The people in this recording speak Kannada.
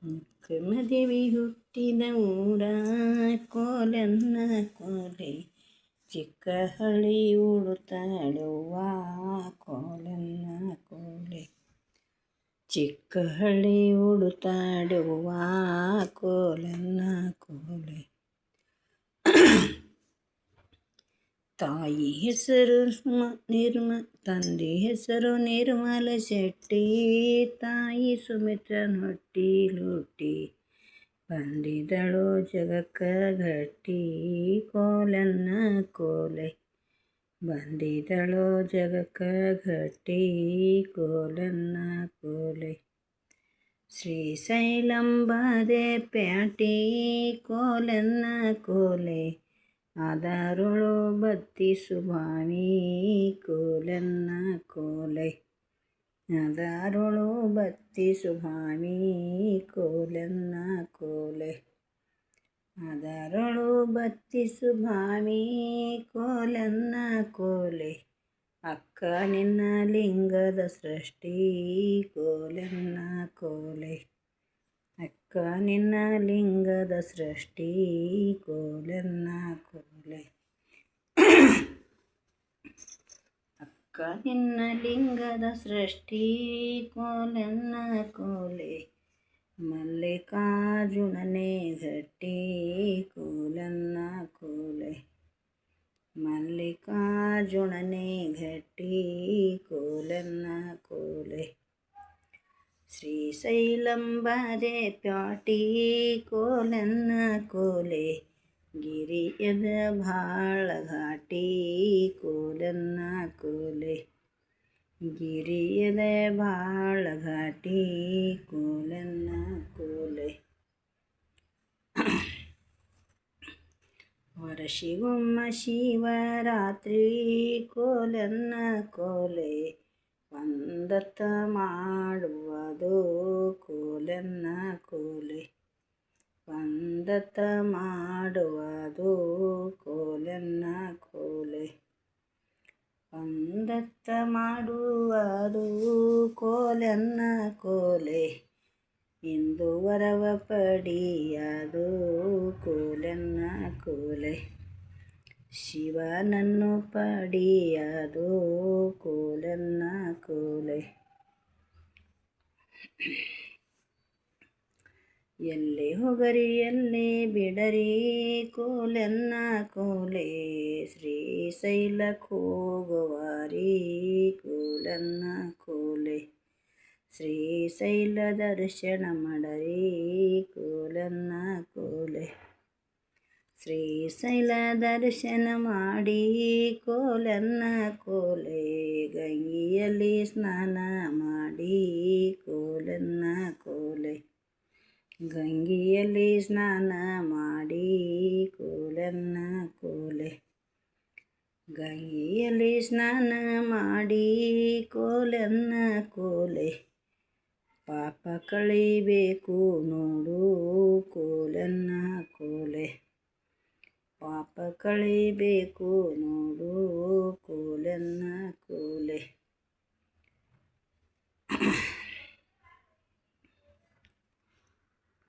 ಮಕ್ಕಮದೇವಿ ಹುಟ್ಟಿದ ಊರ ಕೋಲನ್ನ ಕೋಲೆ, ಚಿಕ್ಕ ಹಳ್ಳಿ ಉಡುತ್ತಾಡುವ ಕೋಲನ್ನ ಕೋಲೆ, ಚಿಕ್ಕ ಹಳ್ಳಿ ಉಡುತ್ತಾಡುವ ಕೋಲನ್ನ ಕೋಲೆ. ತಾಯಿ ಹೆಸರು ತಂದೆ ಹೆಸರು ನಿರ್ಮಲ ಶೆಟ್ಟಿ, ತಾಯಿ ಸುಮಿತ್ರನ ಹೊಟ್ಟಿಲುಟ್ಟಿ ಬಂದಿದಳು ಜಗಕ್ಕ ಗಟ್ಟಿ ಕೋಲನ್ನ ಕೋಲೆ, ಬಂದಿದಳು ಜಗಕ್ಕ ಗಟ್ಟಿ ಕೋಲನ್ನ ಕೋಲೆ. ಶ್ರೀಶೈಲಂಬಾದೆ ಪ್ಯಾಟಿ ಕೋಲನ್ನ ಕೋಲೆ, ಆದರೊಳು ಬತ್ತಿಸು ಭಾವಿ ಕೋಲನ್ನ ಕೋಲೆ, ಆದರೊಳು ಬತ್ತಿಸು ಭಾವಿ ಕೋಲನ್ನ ಕೋಲೆ, ಆದರೊಳು ಬತ್ತಿಸು ಭಾವಿ ಕೋಲನ್ನ ಕೋಲೆ. ಅಕ್ಕ ನಿನ್ನ ಲಿಂಗದ ಸೃಷ್ಟಿ ಕೋಲನ್ನ ಕೋಲೆ, ಅಕ್ಕ ನಿನ್ನ ಲಿಂಗದ ಸೃಷ್ಟಿ ಕೋಲನ್ನ ಕೋಲೆ. ಅಕ್ಕ ನಿನ್ನ ಲಿಂಗದ ಸೃಷ್ಟಿ ಕೋಲನ್ನ ಕೋಲೆ, ಮಲ್ಲಿಕಾರ್ಜುನನೇ ಗಟ್ಟಿ ಕೋಲನ್ನ ಕೋಲೆ, ಮಲ್ಲಿಕಾರ್ಜುನನೇ ಗಟ್ಟಿ ಕೋಲನ್ನ ಕೋಲೆ. ಶ್ರೀಶೈಲಂಬಾದೆ ಪ್ಯಾಟಿ ಕೋಲನ್ನ ಕೋಲೆ, ಗಿರಿಯದ ಭಾಳ ಘಾಟಿ ಕೋಲನ್ನ ಕೋಲೆ, ಗಿರಿಯದ ಭಾಳ ಘಾಟಿ ಕೋಲನ್ನ ಕೋಲೆ. ವರ್ಷಿಗೊಮ್ಮ ಶಿವರಾತ್ರಿ ಕೋಲನ್ನ ಕೋಲೆ, ಒಂದತ್ತ ಮಾಡುವುದು ಕೋಲನ್ನ ಕೋಲೆ, ಒಂದತ್ತ ಮಾಡುವುದು ಕೋಲನ್ನ ಕೋಲೆ, ಒಂದತ್ತ ಮಾಡುವುದು ಕೋಲನ್ನ ಕೋಲೆ. ಇಂದು ವರವ ಪಡಿಯದು ಕೋಲನ್ನ ಕೋಲೆ, ಶಿವನನ್ನು ಪಡಿಯದು ಕೋಲನ್ನ ಕೋಲೆ. ಎಲ್ಲೇ ಹೋಗರಿ ಎಲ್ಲೇ ಬಿಡರಿ ಕೋಲನ್ನ ಕೋಲೆ, ಶ್ರೀಶೈಲಕ್ಕೆ ಹೋಗುವರಿ ಕೋಲನ್ನ ಕೋಲೆ, ಶ್ರೀಶೈಲ ದರ್ಶನ ಮಾಡರಿ ಕೋಲನ್ನ ಕೋಲೆ, ಶ್ರೀಶೈಲ ದರ್ಶನ ಮಾಡಿ ಕೋಲನ್ನ ಕೋಲೆ. ಗಂಗೆಯಲ್ಲಿ ಸ್ನಾನ ಮಾಡಿ ಕೋಲನ್ನ ಕೋಲೆ, ಗಂಗೆಯಲ್ಲಿ ಸ್ನಾನ ಮಾಡಿ ಕೋಲನ್ನ ಕೋಲೆ, ಗಂಗೆಯಲ್ಲಿ ಸ್ನಾನ ಮಾಡಿ ಕೋಲನ್ನ ಕೋಲೆ. ಪಾಪ ಕಳಿಬೇಕು ನೋಡು ಕೋಲನ್ನ ಕೋಲೆ, ಪಾಪ ಕಳಿಬೇಕು ನೋಡು ಕೋಲನ್ನ ಕೋಲೆ.